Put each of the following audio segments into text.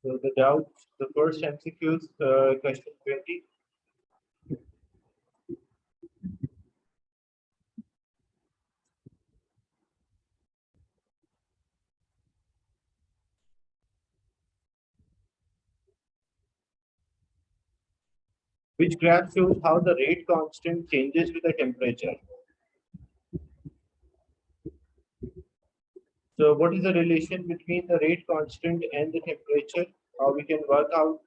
So the doubt, the first MCQs, question 20. Which graph shows how the rate constant changes with the temperature? So what is the relation between the rate constant and the temperature? How we can work out?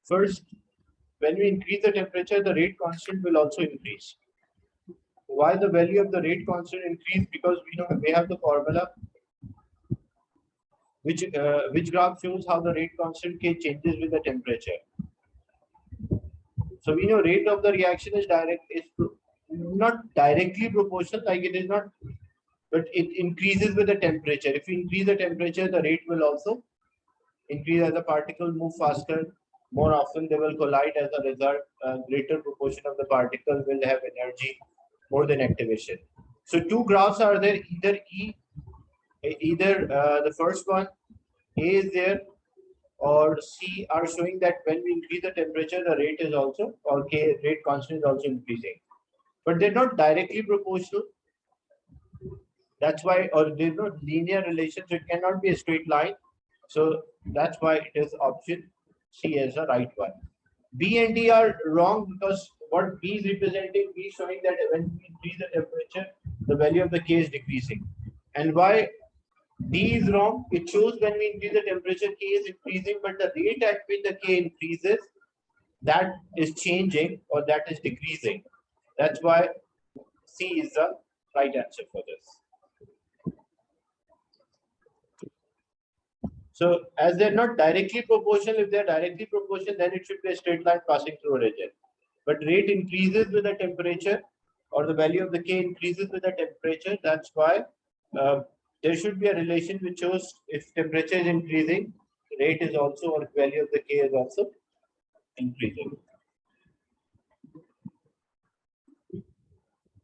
First, when we increase the temperature, the rate constant will also increase. Why the value of the rate constant increase? Because we know we have the formula which graph shows how the rate constant K changes with the temperature. So we know rate of the reaction is not directly proportional, like it is not, but it increases with the temperature. If you increase the temperature, the rate will also increase. As the particle move faster, more often they will collide. As a result, a greater proportion of the particle will have energy more than activation. So two graphs are there, either the first one A is there or C are showing that when we increase the temperature, the rate is also, or K rate constant is also increasing. But they're not directly proportional. That's why, or there's no linear relation, so it cannot be a straight line. So that's why it is option C as the right one. B and D are wrong because what B is representing, B is showing that when we increase the temperature, the value of the K is decreasing. And why D is wrong? It shows when we increase the temperature, K is increasing, but the rate at which the K increases, that is changing or that is decreasing. That's why C is the right answer for this. So as they're not directly proportional, if they're directly proportional, then it should be a straight line passing through a region. But rate increases with the temperature, or the value of the K increases with the temperature. That's why there should be a relation which shows if temperature is increasing, rate is also, or value of the K is also increasing.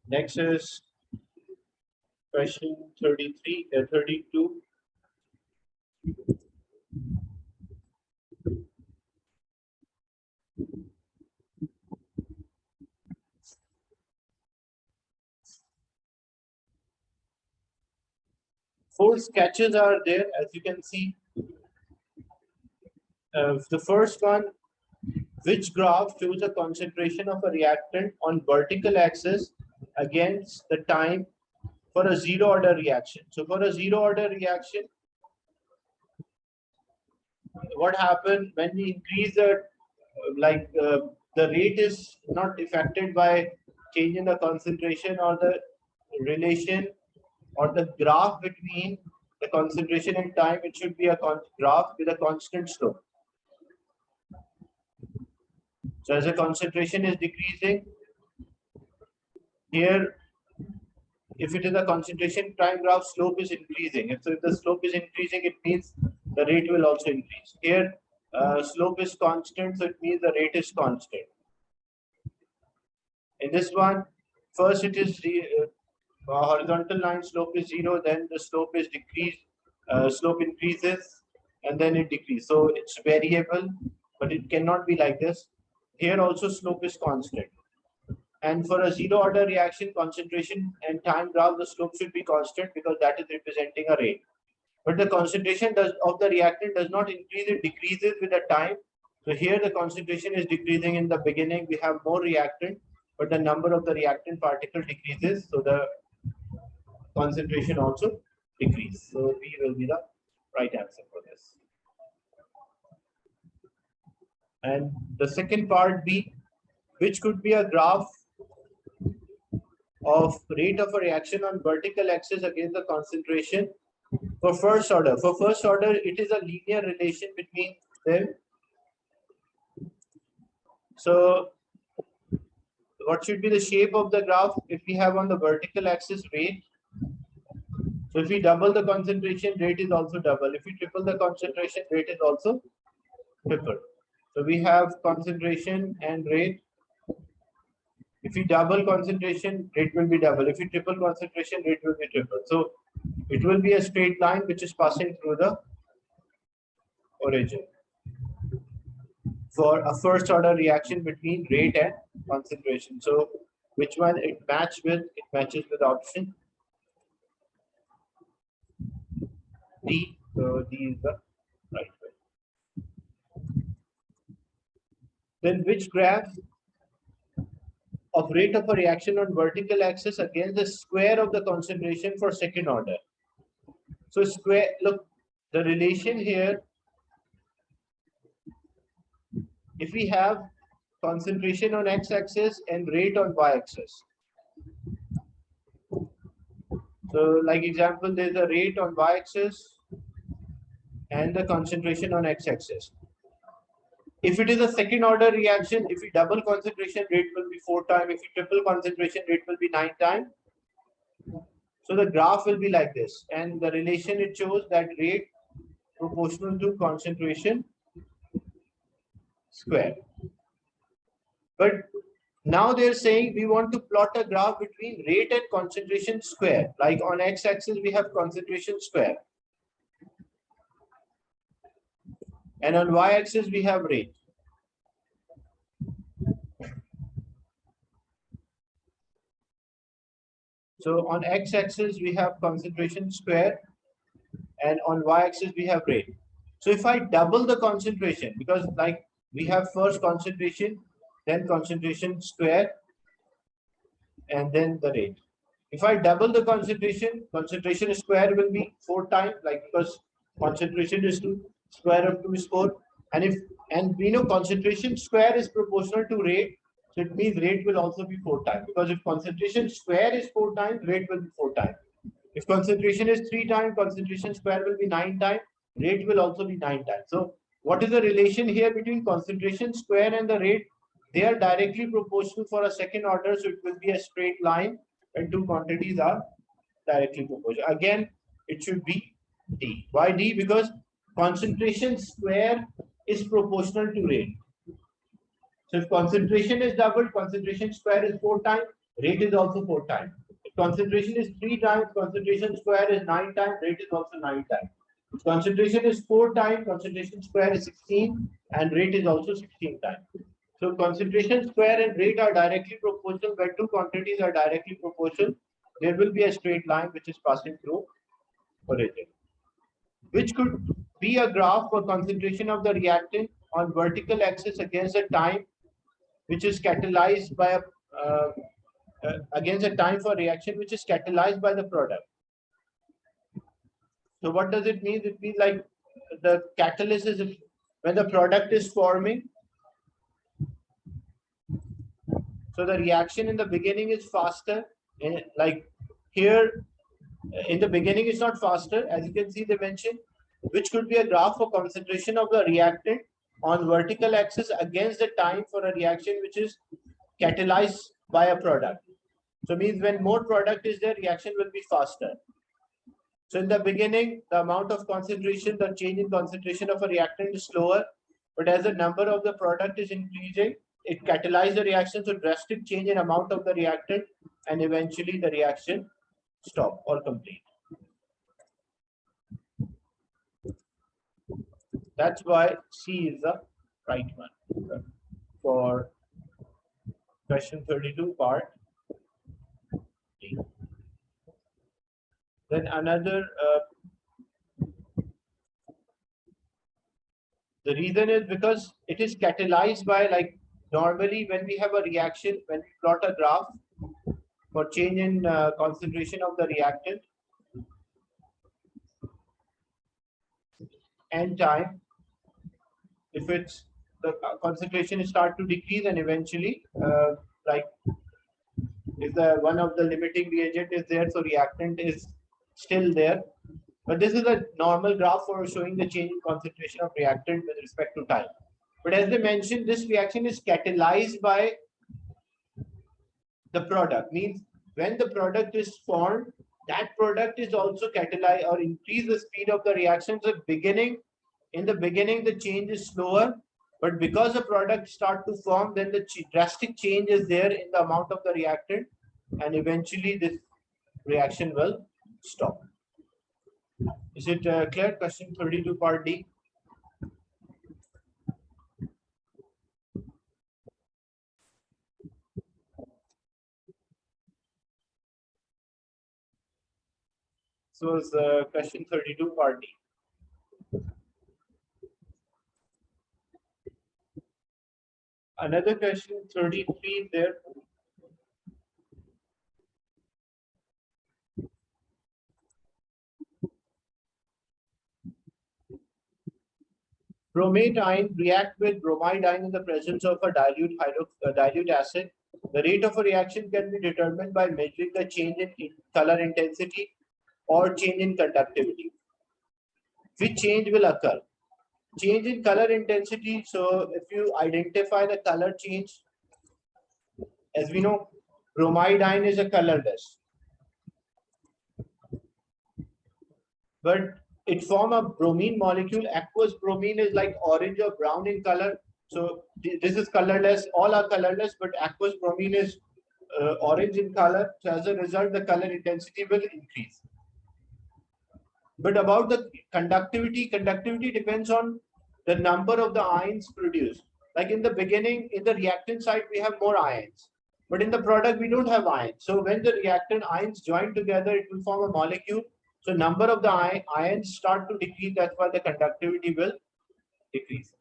Next is question 32. Four sketches are there, as you can see. The first one, which graph shows the concentration of a reactant on vertical axis against the time for a zero order reaction? So for a zero order reaction, what happened when we increase the rate is not affected by change in the concentration, or the relation or the graph between the concentration and time. It should be a graph with a constant slope. So as the concentration is decreasing, here, if it is a concentration time graph, slope is increasing. If the slope is increasing, it means the rate will also increase. Here, slope is constant, so it means the rate is constant. In this one, first it is the horizontal line slope is 0, then the slope is decreased, slope increases, and then it decreases. So it's variable, but it cannot be like this. Here also slope is constant. And for a zero order reaction, concentration and time graph, the slope should be constant because that is representing a rate. But the concentration of the reactant does not increase, it decreases with the time. So here the concentration is decreasing in the beginning. We have more reactant, but the number of the reactant particle decreases. So the concentration also decreases. So B will be the right answer for this. And the second part, B, which could be a graph of rate of a reaction on vertical axis against the concentration for first order. For first order, it is a linear relation between them. So what should be the shape of the graph? If we have on the vertical axis rate, so if we double the concentration, rate is also double. If we triple the concentration, rate is also triple. So we have concentration and rate. If you double concentration, rate will be double. If you triple concentration, rate will be triple. So it will be a straight line which is passing through the origin for a first order reaction between rate and concentration. So which one it matches with? It matches with option D. So D is the right way. Then which graph of rate of a reaction on vertical axis against the square of the concentration for second order? So square, look, the relation here, if we have concentration on x-axis and rate on y-axis. So like example, there's a rate on y-axis and the concentration on x-axis. If it is a second order reaction, if we double concentration, rate will be 4 times. If we triple concentration, rate will be 9 times. So the graph will be like this. And the relation it shows that rate proportional to concentration square. But now they're saying we want to plot a graph between rate and concentration square. Like on x-axis, we have concentration square. And on y-axis, we have rate. So on x-axis, we have concentration square. And on y-axis, we have rate. So if I double the concentration, because like we have first concentration, then concentration square, and then the rate. If I double the concentration, concentration square will be 4 times, like because concentration is 2, square of 2 is 4. And we know concentration square is proportional to rate, so it means rate will also be 4 times. Because if concentration square is 4 times, rate will be 4 times. If concentration is 3 times, concentration square will be 9 times, rate will also be 9 times. So what is the relation here between concentration square and the rate? They are directly proportional for a second order, so it will be a straight line when two quantities are directly proportional. Again, it should be D. Why D? Because concentration square is proportional to rate. So if concentration is doubled, concentration square is 4 times, rate is also 4 times. If concentration is 3 times, concentration square is 9 times, rate is also 9 times. If concentration is 4 times, concentration square is 16, and rate is also 16 times. So concentration square and rate are directly proportional. When two quantities are directly proportional, there will be a straight line which is passing through origin, which could be a graph for concentration of the reactant on vertical axis against the time which is catalyzed by against the time for reaction which is catalyzed by the product. So what does it mean? It means like the catalyst is when the product is forming. So the reaction in the beginning is faster. Like here, in the beginning it's not faster. As you can see, they mentioned, which could be a graph for concentration of the reactant on vertical axis against the time for a reaction which is catalyzed by a product. So means when more product is there, reaction will be faster. So in the beginning, the amount of concentration, the change in concentration of a reactant is slower, but as the number of the product is increasing, it catalyzes the reaction, so drastic change in amount of the reactant, and eventually the reaction stop or complete. That's why C is the right one for question 32 part D. Then another, the reason is because it is catalyzed by, like normally when we have a reaction, when we plot a graph for change in concentration of the reactant and time, if it's the concentration start to decrease and eventually like if the one of the limiting reagent is there, so reactant is still there. But this is a normal graph for showing the change in concentration of reactant with respect to time. But as they mentioned, this reaction is catalyzed by the product. Means when the product is formed, that product is also catalyzed or increase the speed of the reaction. So in the beginning, the change is slower, But because the product start to form, then the drastic change is there in the amount of the reactant, and eventually this reaction will stop. Is it clear? Question 32 part D. So it's question 32 part D. Another question 33 there. Bromate ion react with bromide ion in the presence of a dilute acid. The rate of a reaction can be determined by measuring the change in color intensity or change in conductivity. Which change will occur? Change in color intensity. So if you identify the color change, as we know, bromide ion is a colorless, but it form a bromine molecule. Aqueous bromine is like orange or brown in color. So this is colorless. All are colorless, but aqueous bromine is orange in color. So as a result, the color intensity will increase. But about the conductivity, conductivity depends on the number of the ions produced. Like in the beginning, in the reactant side, we have more ions. But in the product, we don't have ions. So when the reactant ions join together, it will form a molecule. So number of the ions start to decrease. That's why the conductivity will decrease.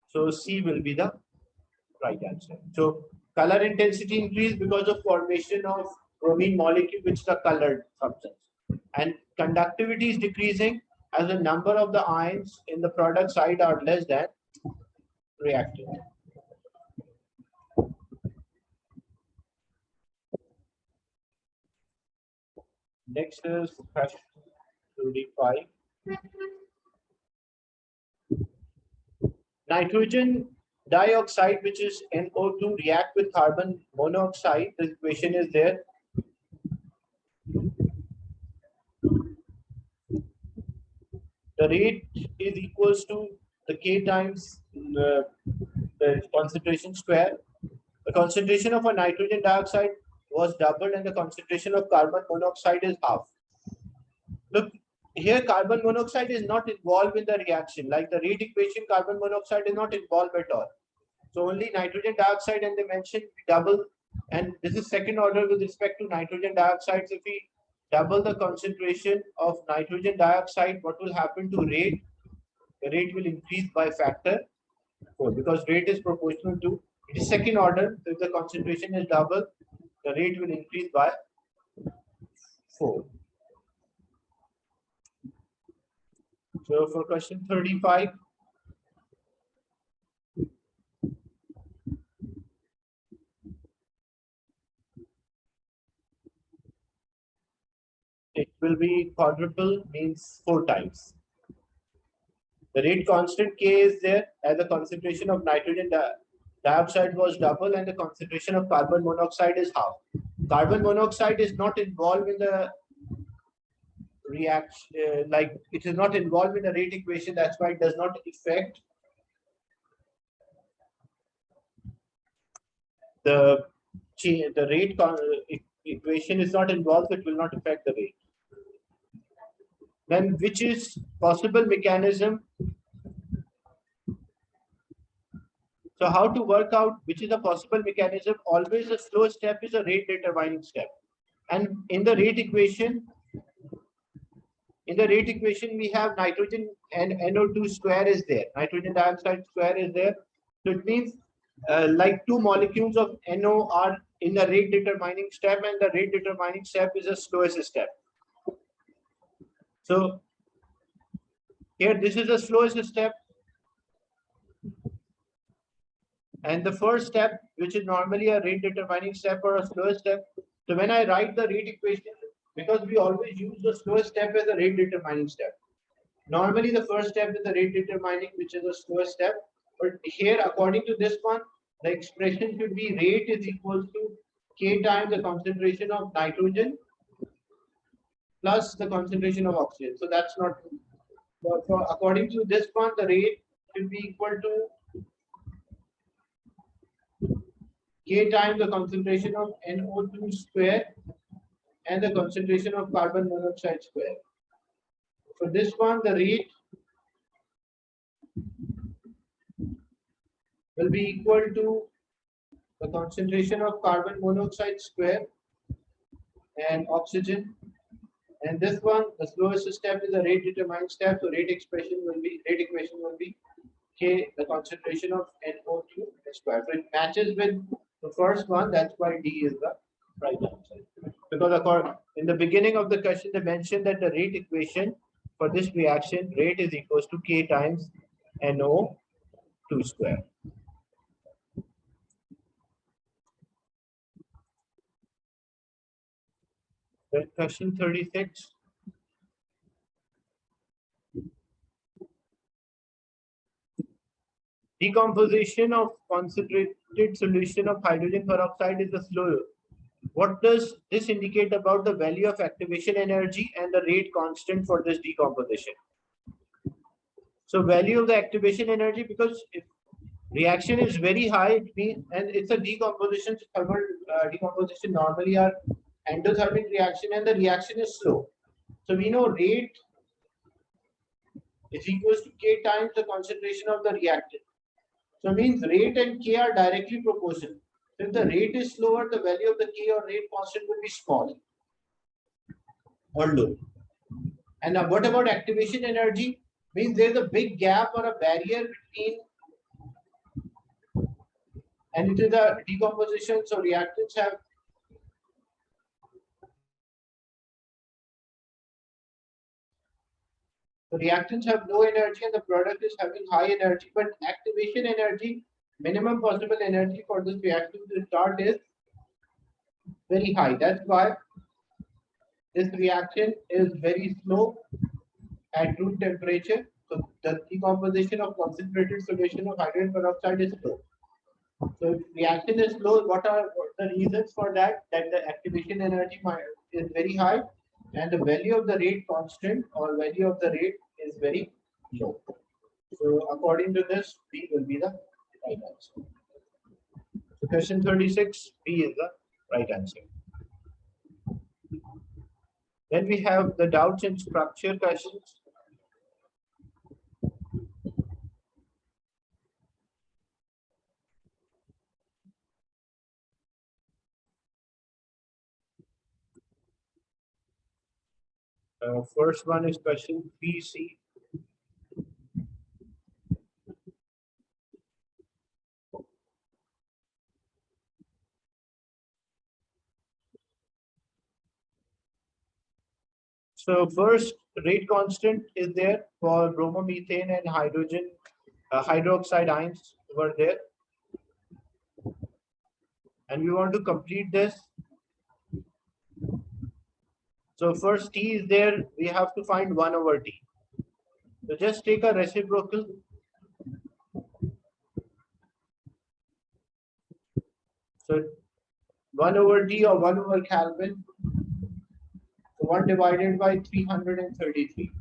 So C will be the right answer. So color intensity increase because of formation of bromine molecule, which is a colored substance. And conductivity is decreasing as the number of the ions in the product side are less than reactant. Next is question 35. Nitrogen dioxide, which is NO2, react with carbon monoxide. The equation is there. The rate is equals to the K times the concentration square. The concentration of a nitrogen dioxide was doubled and the concentration of carbon monoxide is half. Look, here carbon monoxide is not involved in the reaction. Like the rate equation, carbon monoxide is not involved at all. So only nitrogen dioxide, and they mentioned double, and this is second order with respect to nitrogen dioxide. So if we double the concentration of nitrogen dioxide, what will happen to rate? The rate will increase by factor 4 because rate is proportional to, it is second order. So if the concentration is double, the rate will increase by 4. So for question 35, it will be quadruple, means 4 times. The rate constant K is there as the concentration of nitrogen dioxide was double and the concentration of carbon monoxide is half. Carbon monoxide is not involved in the reaction, like it is not involved in the rate equation. That's why it does not affect the rate equation is not involved. It will not affect the rate. Then which is possible mechanism? So how to work out which is a possible mechanism? Always the slow step is a rate determining step. And in the rate equation, we have nitrogen and NO2 square is there. Nitrogen dioxide square is there. So it means like 2 molecules of NO are in the rate determining step, and the rate determining step is the slowest step. So here this is the slowest step. And the first step, which is normally a rate determining step or a slowest step. So when I write the rate equation, because we always use the slowest step as a rate determining step. Normally the first step is the rate determining, which is the slowest step. But here, according to this one, the expression should be rate is equal to K times the concentration of nitrogen plus the concentration of oxygen. So that's not, so according to this one, the rate should be equal to K times the concentration of NO2 square and the concentration of carbon monoxide square. For this one, the rate will be equal to the concentration of carbon monoxide square and oxygen. And this one, the slowest step is the rate determined step. So rate equation will be K, the concentration of NO2 square. So it matches with the first one. That's why D is the right answer. Because in the beginning of the question, they mentioned that the rate equation for this reaction, rate is equals to K times NO2 square. Then question 36. Decomposition of concentrated solution of hydrogen peroxide is the slow. What does this indicate about the value of activation energy and the rate constant for this decomposition? So value of the activation energy, because if reaction is very high, it means, and it's a decomposition, thermal decomposition normally are endothermic reaction and the reaction is slow. So we know rate is equals to K times the concentration of the reactant. So means rate and K are directly proportional. If the rate is slower, the value of the K or rate constant will be small or low. And now what about activation energy? Means there's a big gap or a barrier between, and it is a decomposition, so reactants have low energy and the product is having high energy, but activation energy, minimum possible energy for this reaction to start is very high. That's why this reaction is very slow at room temperature. So the decomposition of concentrated solution of hydrogen peroxide is slow. So if reaction is slow, what are the reasons for that? That the activation energy is very high and the value of the rate constant or value of the rate is very low. So according to this, B will be the right answer. So question 36, B is the right answer. Then we have the doubts in structure questions. First one is question 3C. So first rate constant is there for bromomethane and hydrogen hydroxide ions were there. And we want to complete this. So first T is there, we have to find 1 over T. So just take a reciprocal. So 1 over T or 1 over Kelvin. So 1 divided by 333.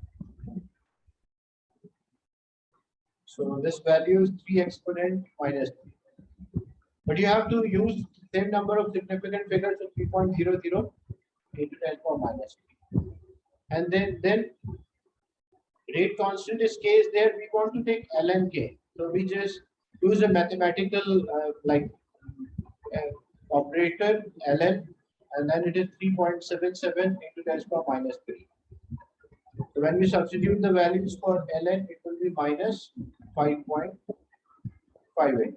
So this value is 3 exponent minus 3. But you have to use the same number of significant figures of 3.00 into 10 power minus 3. And then rate constant is K is there. We want to take ln K. So we just use a mathematical operator ln, and then it is 3.77 into 10 power minus 3. So when we substitute the values for ln, it will be minus 5.58.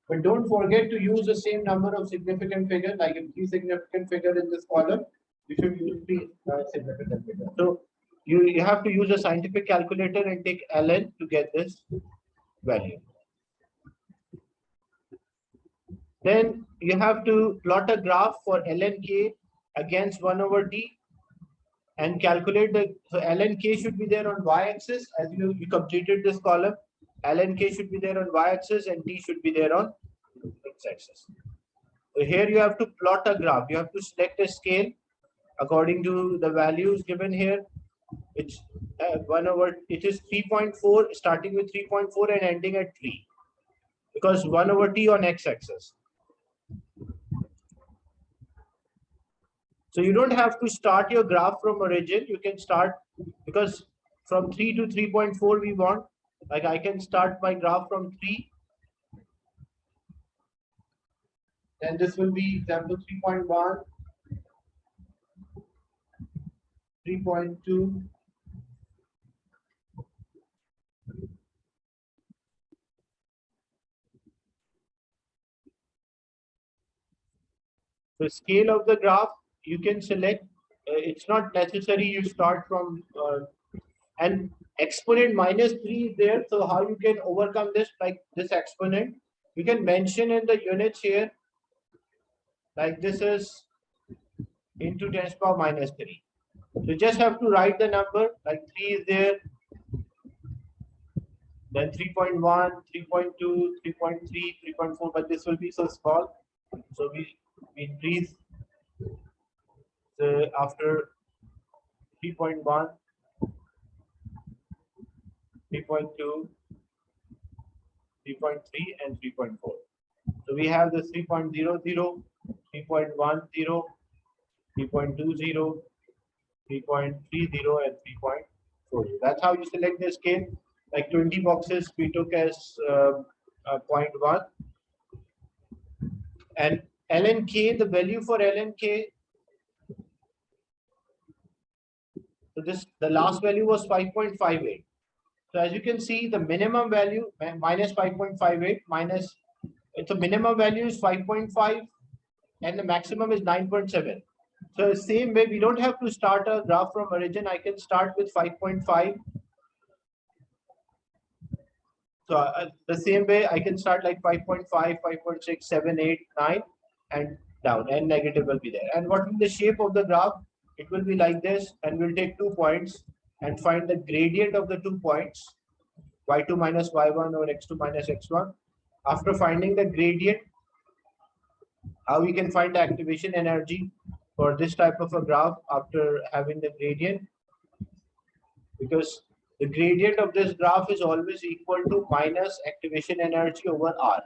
But don't forget to use the same number of significant figures, like if 3 significant figure in this column, you should use 3 significant figures. So you have to use a scientific calculator and take ln to get this value. Then you have to plot a graph for ln K against 1 over T and calculate the, so ln K should be there on y-axis as you completed this column. ln K should be there on y-axis and T should be there on x-axis. So here you have to plot a graph. You have to select a scale according to the values given here. It's 1 over, it is 3.4, starting with 3.4 and ending at 3. Because 1 over T on x-axis. So you don't have to start your graph from origin. You can start, because from 3 to 3.4 we want, like I can start my graph from 3. Then this will be example 3.1, 3.2. So scale of the graph, you can select. It's not necessary you start from and exponent -3 is there. So how you can overcome this, like this exponent? You can mention in the units here, like this is into 10 to the power -3. So you just have to write the number, like 3 is there, then 3.1, 3.2, 3.3, 3.4, but this will be so small. So we increase after 3.1, 3.2, 3.3, and 3.4. So we have the 3.00, 3.10, 3.20, 3.30, and 3.40. That's how you select the scale. Like 20 boxes we took as 0.1. And LNK, the value for LNK, so the last value was 5.58. So as you can see, the minimum value minus 5.58 minus, the minimum value is 5.5 and the maximum is 9.7. So same way, we don't have to start a graph from origin. I can start with 5.5. So the same way, I can start like 5.5, 5.6, 7, 8, 9, and down, and negative will be there. And what will be the shape of the graph? It will be like this, and we'll take 2 points and find the gradient of the 2 points, y2 minus y1 or x2 minus x1. After finding the gradient, how we can find the activation energy for this type of a graph after having the gradient? Because the gradient of this graph is always equal to minus activation energy over R.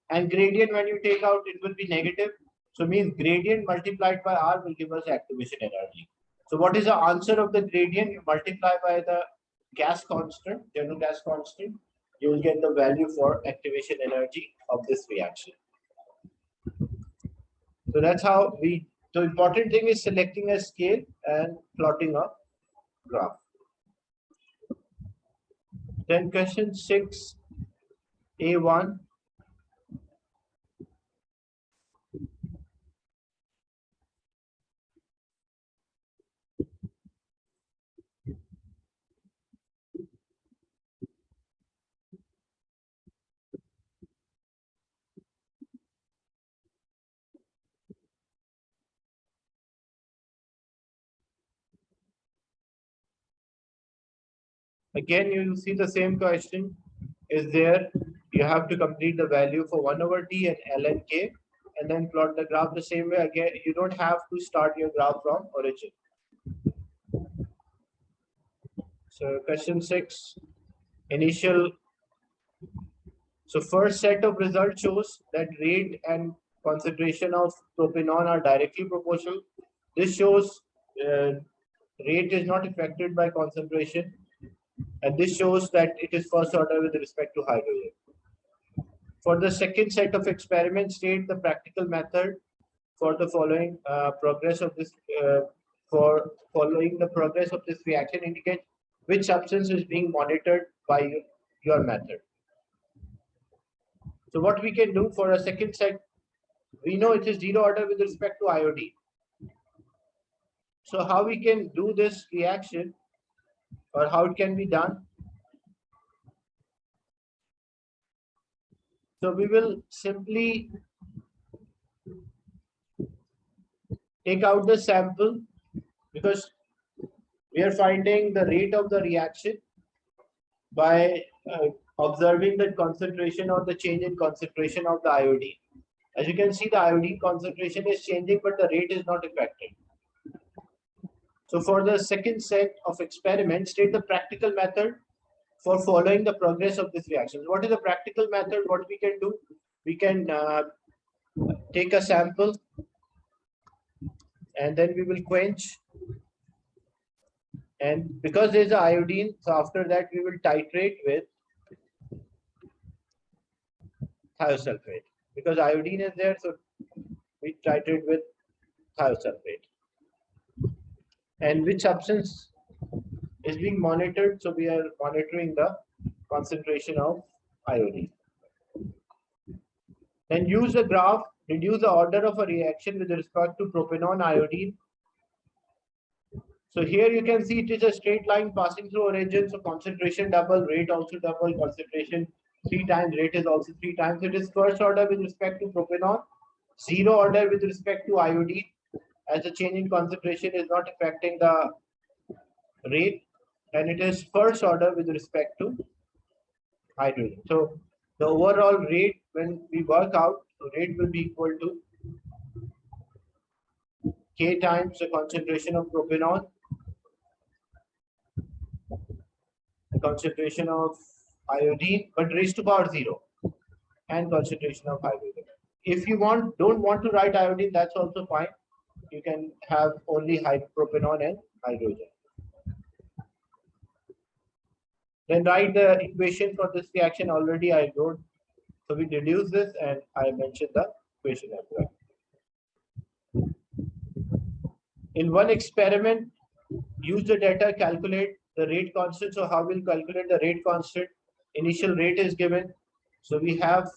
And gradient, when you take out, it will be negative. So means gradient multiplied by R will give us activation energy. So what is the answer of the gradient? You multiply by the gas constant, general gas constant, you will get the value for activation energy of this reaction. So that's how the important thing is selecting a scale and plotting a graph. Then question 6, A1. Again, you will see the same question is there. You have to complete the value for 1 over T and ln K, and then plot the graph the same way. Again, you don't have to start your graph from origin. So question 6, initial. So first set of results shows that rate and concentration of propanol are directly proportional. This shows rate is not affected by concentration. And this shows that it is first order with respect to hydrogen. For the second set of experiments, state the practical method for the following progress of this. For following the progress of this reaction, indicate which substance is being monitored by your method. So what we can do for a second set, we know it is zero order with respect to iodine. So how we can do this reaction, or how it can be done? So we will simply take out the sample, because we are finding the rate of the reaction by observing the concentration or the change in concentration of the iodine. As you can see, the iodine concentration is changing, but the rate is not affected. So for the second set of experiments, state the practical method for following the progress of this reaction. What is the practical method? What we can do? We can take a sample and then we will quench. And because there's a iodine, so after that we will titrate with thiosulfate. Because iodine is there, so we titrate with thiosulfate. And which substance is being monitored? So we are monitoring the concentration of iodine. Then use the graph, reduce the order of a reaction with respect to propanol iodine. So here you can see it is a straight line passing through origin. So concentration double, rate also double, concentration 3 times, rate is also 3 times. It is first order with respect to propanol, zero order with respect to iodine, as the change in concentration is not affecting the rate, and it is first order with respect to hydrogen. So the overall rate when we work out, the rate will be equal to K times the concentration of propanol, the concentration of iodine, but raised to power 0, and concentration of hydrogen. If you don't want to write iodine, that's also fine. You can have only propanol and hydrogen. Then write the equation for this reaction. Already I wrote. So we deduce this and I mentioned the equation as well. In one experiment, use the data, calculate the rate constant. So how we'll calculate the rate constant? Initial rate is given. So we have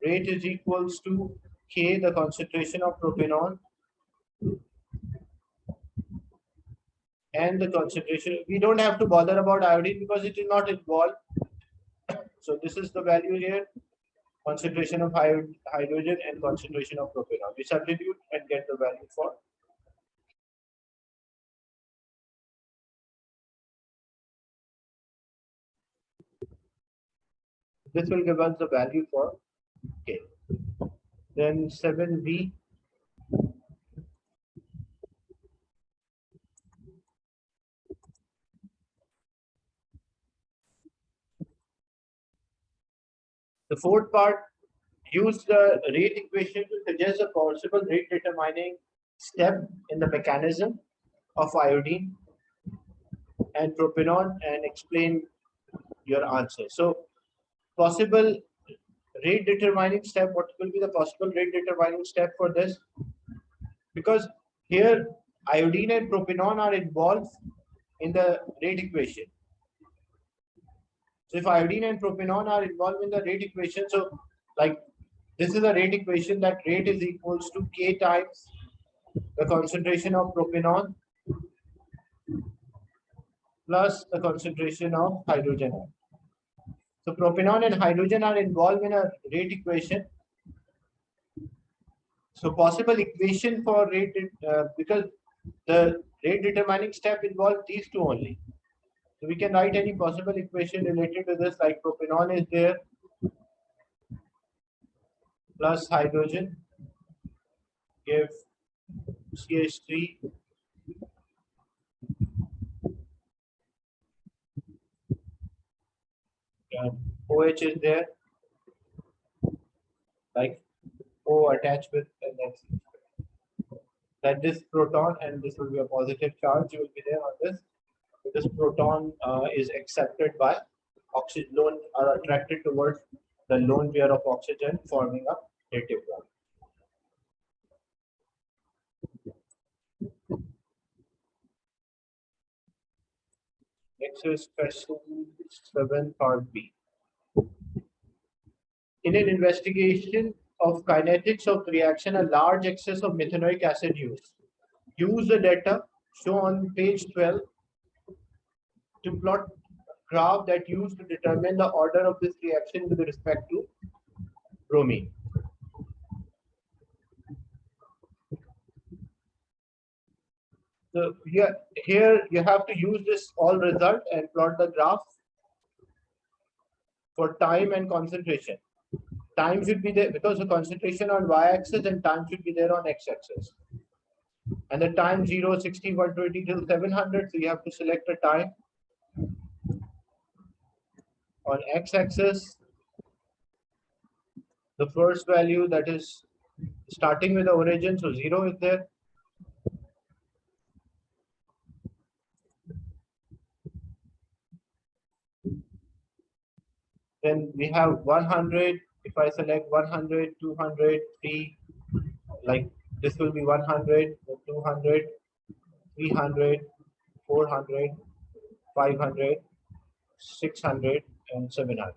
rate is equals to K, the concentration of propanol, and the concentration. We don't have to bother about iodine because it is not involved. So this is the value here, concentration of hydrogen and concentration of propanol. We substitute and get the value for. This will give us the value for K. Then 7B. The fourth part, use the rate equation to suggest a possible rate determining step in the mechanism of iodine and propanol and explain your answer. So possible rate determining step, what will be the possible rate determining step for this? Because here iodine and propanol are involved in the rate equation. So if iodine and propanol are involved in the rate equation, so like this is a rate equation that rate is equals to K times the concentration of propanol plus the concentration of hydrogen. So propanol and hydrogen are involved in a rate equation. So possible equation for rate, because the rate determining step involves these two only. So we can write any possible equation related to this, like propanol is there plus hydrogen give CH3 and OH is there, like O attached with, and that this proton, and this will be a positive charge will be there on this. So this proton is accepted by oxygen, lone are attracted towards the lone pair of oxygen, forming a native bond. Next is question 7 part B. In an investigation of kinetics of the reaction, a large excess of methanoic acid used. Use the data shown on page 12 to plot graph that used to determine the order of this reaction with respect to bromine. So here you have to use this all result and plot the graph for time and concentration. Time should be there because the concentration on y-axis and time should be there on x-axis. And the time 0, 60, 120 till 700. So you have to select a time on x-axis. the first value that is starting with the origin, so 0 is there. Then we have 100. If I select 100, 200, 3, like this will be 100, 200, 300, 400, 500, 600, and 700.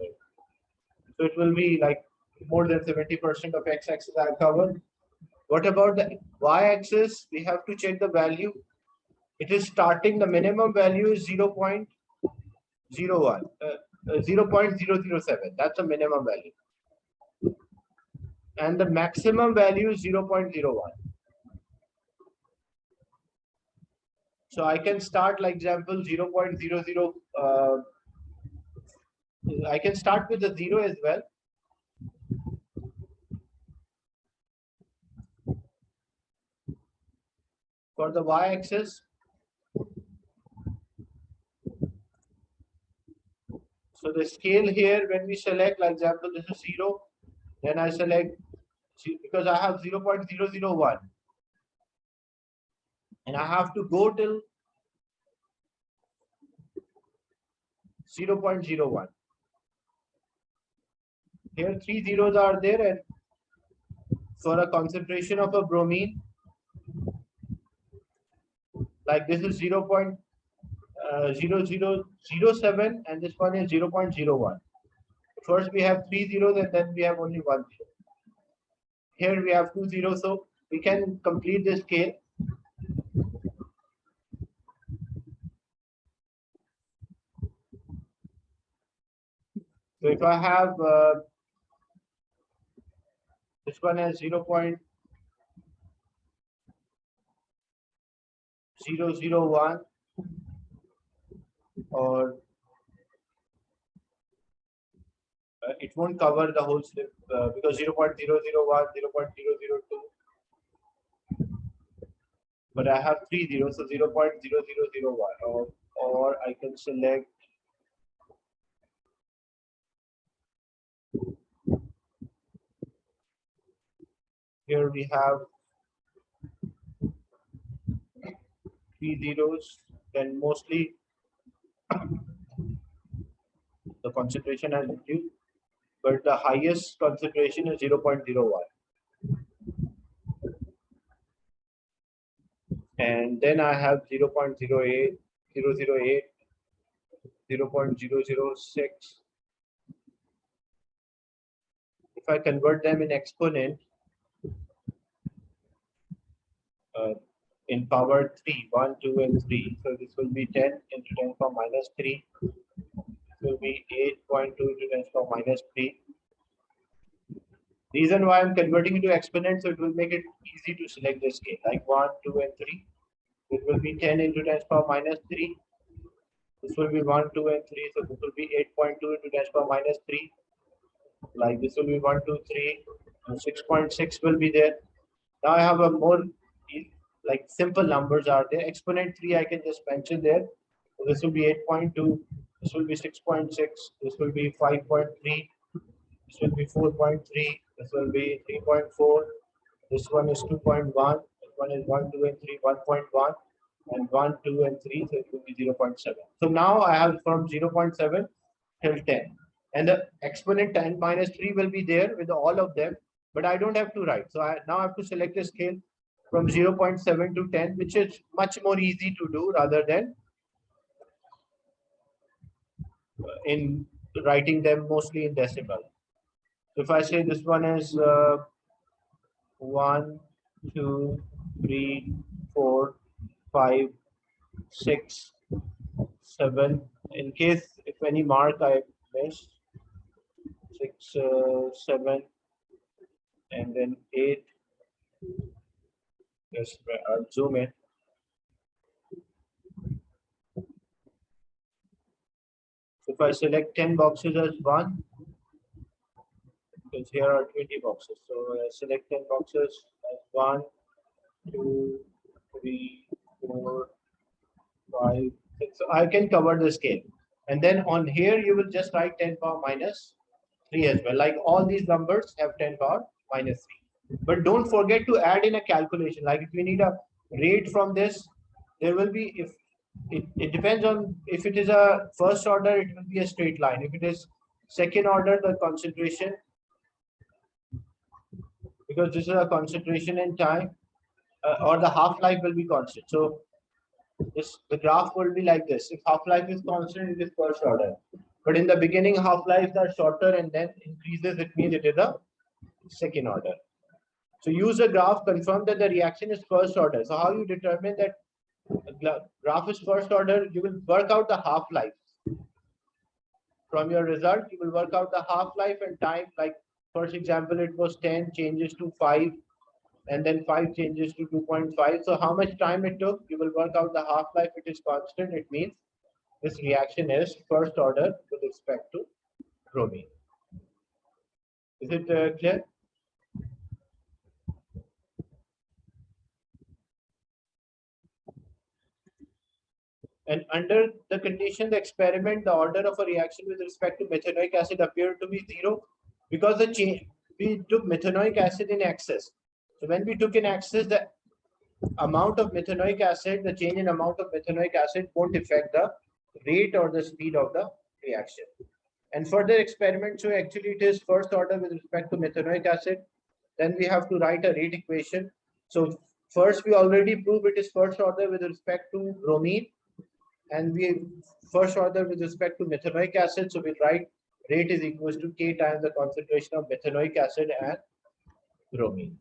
So it will be like more than 70% of x-axis I covered. What about the y-axis? We have to check the value. It is starting, the minimum value is 0.01, 0.007. That's the minimum value. And the maximum value is 0.01. So I can start, like example, 0.00. I can start with the 0 as well. For the y-axis, so the scale here, when we select, like example, this is 0, then I select, because I have 0.001, and I have to go till 0.01. Here 3 zeros are there, and for a concentration of a bromine, like this is 0.0007, and this one is 0.01. First we have 3 zeros, and then we have only 1 zero. Here we have 2 zeros, so we can complete this scale. So if I have this one as 0.001, or it won't cover the whole slip because 0.001, 0.002, but I have 3 zeros, so 0.0001, or I can select here we have 3 zeros, then mostly the concentration has reduced, but the highest concentration is 0.01. And then I have 0.08, 0.008, 0.006. If I convert them in exponent, in power 3, 1, 2, and 3. So this will be 10 into 10 power minus 3. This will be 8.2 into 10 power minus 3. Reason why I'm converting into exponent, so it will make it easy to select the scale, like 1, 2, and 3. It will be 10 into 10 power minus 3. This will be 1, 2, and 3. So this will be 8.2 into 10 power minus 3. Like this will be 1, 2, 3. And 6.6 will be there. Now I have a more like simple numbers are there. Exponent 3 I can just mention there. So this will be 8.2. This will be 6.6. This will be 5.3. This will be 4.3. This will be 3.4. This one is 2.1. This one is 1, 2, and 3, 1.1. And 1, 2, and 3. So it will be 0.7. So now I have from 0.7 till 10. And the exponent 10 minus 3 will be there with all of them. But I don't have to write. So I now have to select a scale from 0.7 to 10, which is much more easy to do rather than in writing them mostly in decimal. So if I say this one is 1, 2, 3, 4, 5, 6, 7. In case if any mark I missed, 6, 7, and then 8. Yes, I'll zoom in. So if I select 10 boxes as 1, because here are 20 boxes. So I select 10 boxes as 1, 2, 3, 4, 5, 6. So I can cover the scale. And then on here, you will just write 10 power minus 3 as well. Like all these numbers have 10 power minus 3. But don't forget to add in a calculation. Like if we need a rate from this, there will be, if it depends on, if it is a first order, it will be a straight line. If it is second order, the concentration, because this is a concentration in time, or the half-life will be constant. So the graph will be like this. If half-life is constant, it is first order. But in the beginning, half-lives are shorter and then increases, it means it is a second order. So use a graph, confirm that the reaction is first order. So how you determine that graph is first order? You will work out the half-life. From your result, you will work out the half-life and time. Like, for example, it was 10 changes to 5, and then 5 changes to 2.5. So how much time it took? You will work out the half-life. It is constant. It means this reaction is first order with respect to bromine. Is it clear? And under the condition, the experiment, the order of a reaction with respect to methanoic acid appeared to be 0 because the change, we took methanoic acid in excess. So when we took in excess, the amount of methanoic acid, the change in amount of methanoic acid won't affect the rate or the speed of the reaction. And further experiments show actually it is first order with respect to methanoic acid. Then we have to write a rate equation. So first we already proved it is first order with respect to bromine, and we first order with respect to methanoic acid. So we'll write rate is equals to K times the concentration of methanoic acid and bromine.